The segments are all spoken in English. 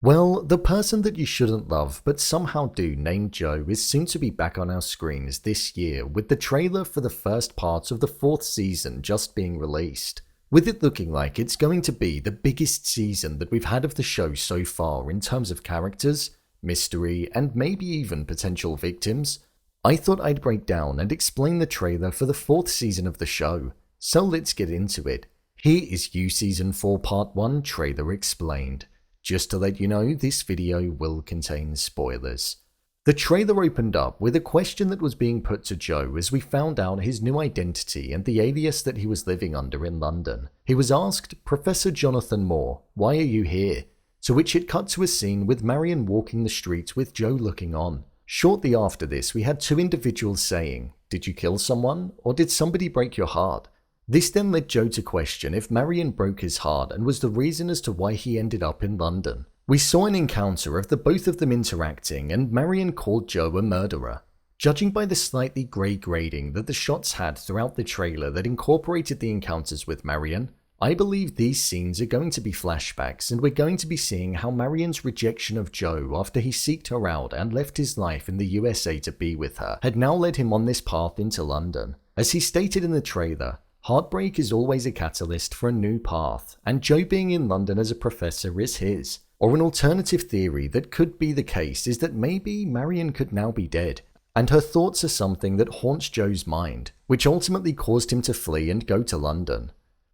Well, the person that you shouldn't love but somehow do named Joe is soon to be back on our screens this year with the trailer for the first part of the fourth season just being released. With it looking like it's going to be the biggest season that we've had of the show so far in terms of characters, mystery, and maybe even potential victims, I thought I'd break down and explain the trailer for the fourth season of the show. So let's get into it. Here is You Season 4 Part 1 Trailer Explained. Just to let you know, this video will contain spoilers. The trailer opened up with a question that was being put to Joe as we found out his new identity and the alias that he was living under in London. He was asked, "Professor Jonathan Moore, why are you here?" To which it cut to a scene with Marienne walking the streets with Joe looking on. Shortly after this, we had two individuals saying, "Did you kill someone, or did somebody break your heart?" This then led Joe to question if Marienne broke his heart and was the reason as to why he ended up in London. We saw an encounter of the both of them interacting, and Marienne called Joe a murderer. Judging by the slightly grey grading that the shots had throughout the trailer that incorporated the encounters with Marienne, I believe these scenes are going to be flashbacks, and we're going to be seeing how Marienne's rejection of Joe after he seeked her out and left his life in the USA to be with her had now led him on this path into London. As he stated in the trailer, heartbreak is always a catalyst for a new path, and Joe being in London as a professor is his. Or an alternative theory that could be the case is that maybe Marienne could now be dead, and her thoughts are something that haunts Joe's mind, which ultimately caused him to flee and go to London.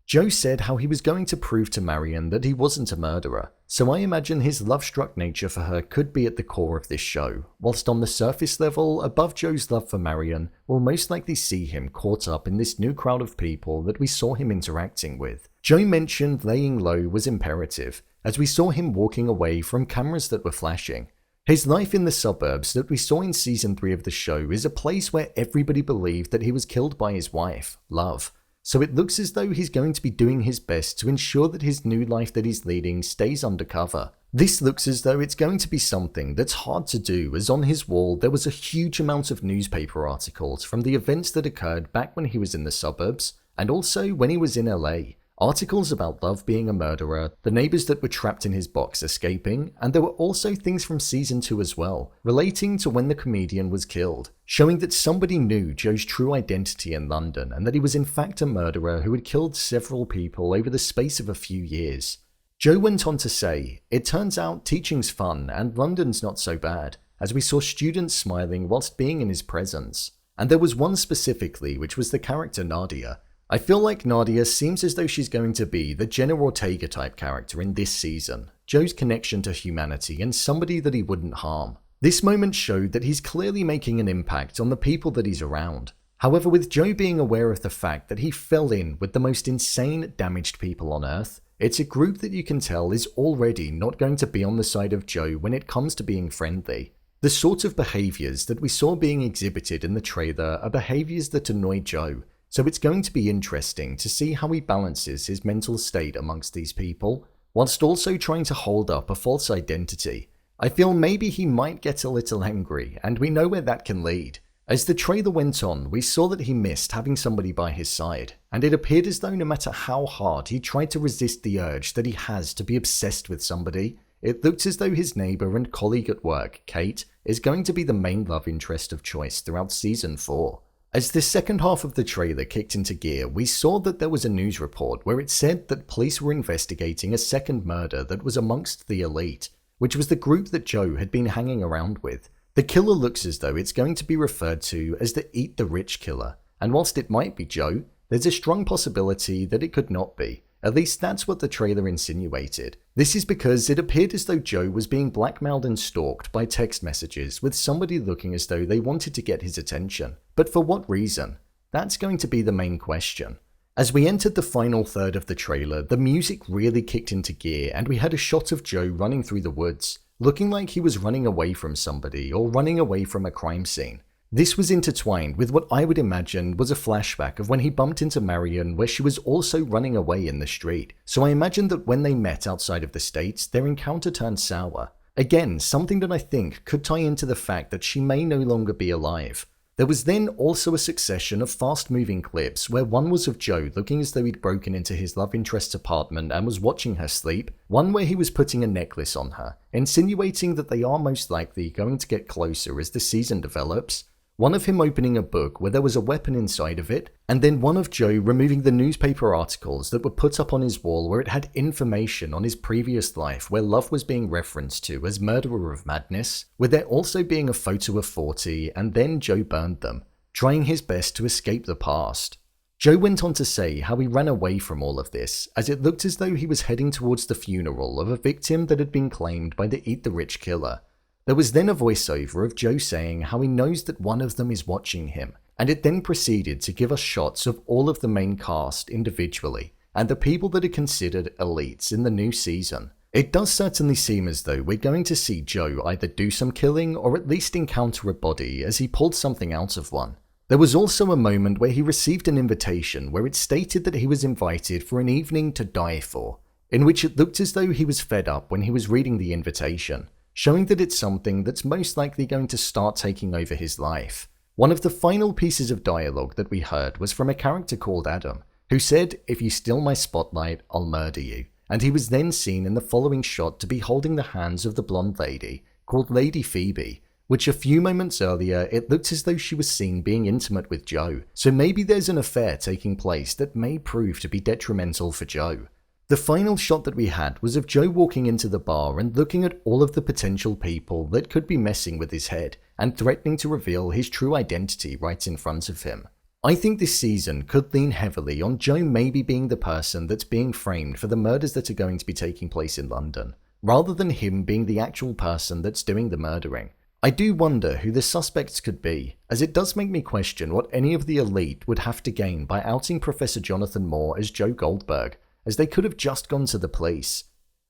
Joe said how he was going to prove to Marienne that he wasn't a murderer, so I imagine his love-struck nature for her could be at the core of this show, whilst on the surface level, above Joe's love for Marienne, we'll most likely see him caught up in this new crowd of people that we saw him interacting with. Joe mentioned laying low was imperative, as we saw him walking away from cameras that were flashing. His life in the suburbs that we saw in Season 3 of the show is a place where everybody believed that he was killed by his wife, Love. So it looks as though he's going to be doing his best to ensure that his new life that he's leading stays undercover. This looks as though it's going to be something that's hard to do, as on his wall there was a huge amount of newspaper articles from the events that occurred back when he was in the suburbs, and also when he was in LA. Articles about Love being a murderer, the neighbors that were trapped in his box escaping, and there were also things from Season 2 as well, relating to when the comedian was killed, showing that somebody knew Joe's true identity in London and that he was in fact a murderer who had killed several people over the space of a few years. Joe went on to say, "It turns out teaching's fun and London's not so bad, as we saw students smiling whilst being in his presence." And there was one specifically, which was the character Nadia. I feel like Nadia seems as though she's going to be the Jenna Ortega type character in this season, Joe's connection to humanity and somebody that he wouldn't harm. This moment showed that he's clearly making an impact on the people that he's around. However, with Joe being aware of the fact that he fell in with the most insane, damaged people on Earth, it's a group that you can tell is already not going to be on the side of Joe when it comes to being friendly. The sort of behaviors that we saw being exhibited in the trailer are behaviors that annoy Joe, so it's going to be interesting to see how he balances his mental state amongst these people, whilst also trying to hold up a false identity. I feel maybe he might get a little angry, and we know where that can lead. As the trailer went on, we saw that he missed having somebody by his side, and it appeared as though no matter how hard he tried to resist the urge that he has to be obsessed with somebody, it looked as though his neighbour and colleague at work, Kate, is going to be the main love interest of choice throughout Season 4. As the second half of the trailer kicked into gear, we saw that there was a news report where it said that police were investigating a second murder that was amongst the elite, which was the group that Joe had been hanging around with. The killer looks as though it's going to be referred to as the Eat the Rich killer, and whilst it might be Joe, there's a strong possibility that it could not be. At least that's what the trailer insinuated. This is because it appeared as though Joe was being blackmailed and stalked by text messages with somebody looking as though they wanted to get his attention. But for what reason? That's going to be the main question. As we entered the final third of the trailer, the music really kicked into gear and we had a shot of Joe running through the woods, looking like he was running away from somebody or running away from a crime scene. This was intertwined with what I would imagine was a flashback of when he bumped into Marienne, where she was also running away in the street. So I imagine that when they met outside of the States, their encounter turned sour. Again, something that I think could tie into the fact that she may no longer be alive. There was then also a succession of fast-moving clips where one was of Joe looking as though he'd broken into his love interest's apartment and was watching her sleep, one where he was putting a necklace on her, insinuating that they are most likely going to get closer as the season develops, one of him opening a book where there was a weapon inside of it, and then one of Joe removing the newspaper articles that were put up on his wall where it had information on his previous life where Love was being referenced to as Murderer of Madness, with there also being a photo of 40, and then Joe burned them, trying his best to escape the past. Joe went on to say how he ran away from all of this, as it looked as though he was heading towards the funeral of a victim that had been claimed by the Eat the Rich killer. There was then a voiceover of Joe saying how he knows that one of them is watching him, and it then proceeded to give us shots of all of the main cast individually, and the people that are considered elites in the new season. It does certainly seem as though we're going to see Joe either do some killing or at least encounter a body as he pulled something out of one. There was also a moment where he received an invitation where it stated that he was invited for an evening to die for, in which it looked as though he was fed up when he was reading the invitation, showing that it's something that's most likely going to start taking over his life. One of the final pieces of dialogue that we heard was from a character called Adam, who said, "If you steal my spotlight, I'll murder you," and he was then seen in the following shot to be holding the hands of the blonde lady, called Lady Phoebe, which a few moments earlier it looked as though she was seen being intimate with Joe, so maybe there's an affair taking place that may prove to be detrimental for Joe. The final shot that we had was of Joe walking into the bar and looking at all of the potential people that could be messing with his head and threatening to reveal his true identity right in front of him. I think this season could lean heavily on Joe maybe being the person that's being framed for the murders that are going to be taking place in London, rather than him being the actual person that's doing the murdering. I do wonder who the suspects could be, as it does make me question what any of the elite would have to gain by outing Professor Jonathan Moore as Joe Goldberg, as they could have just gone to the police.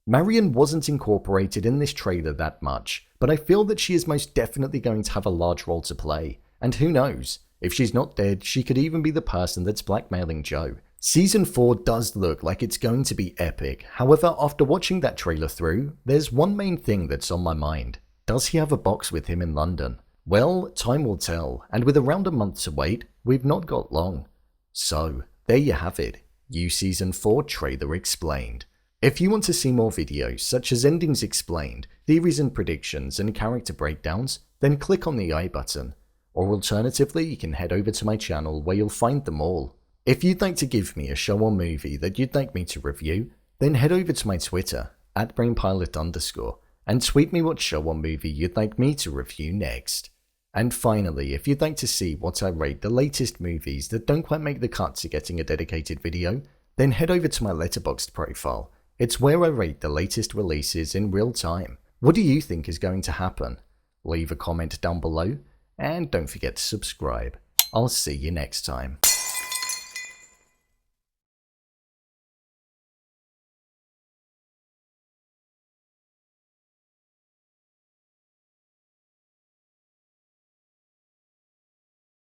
Marienne wasn't incorporated in this trailer that much, but I feel that she is most definitely going to have a large role to play, and who knows, if she's not dead, she could even be the person that's blackmailing Joe. Season 4 does look like it's going to be epic, however after watching that trailer through, there's one main thing that's on my mind. Does he have a box with him in London? Well, time will tell, and with around a month to wait, we've not got long. So, there you have it. You Season 4 trailer explained. If you want to see more videos such as endings explained, theories and predictions, and character breakdowns, then click on the I button. Or alternatively, you can head over to my channel where you'll find them all. If you'd like to give me a show or movie that you'd like me to review, then head over to my Twitter, @brainpilot_, and tweet me what show or movie you'd like me to review next. And finally, if you'd like to see what I rate the latest movies that don't quite make the cut to getting a dedicated video, then head over to my Letterboxd profile. It's where I rate the latest releases in real time. What do you think is going to happen? Leave a comment down below, and don't forget to subscribe. I'll see you next time.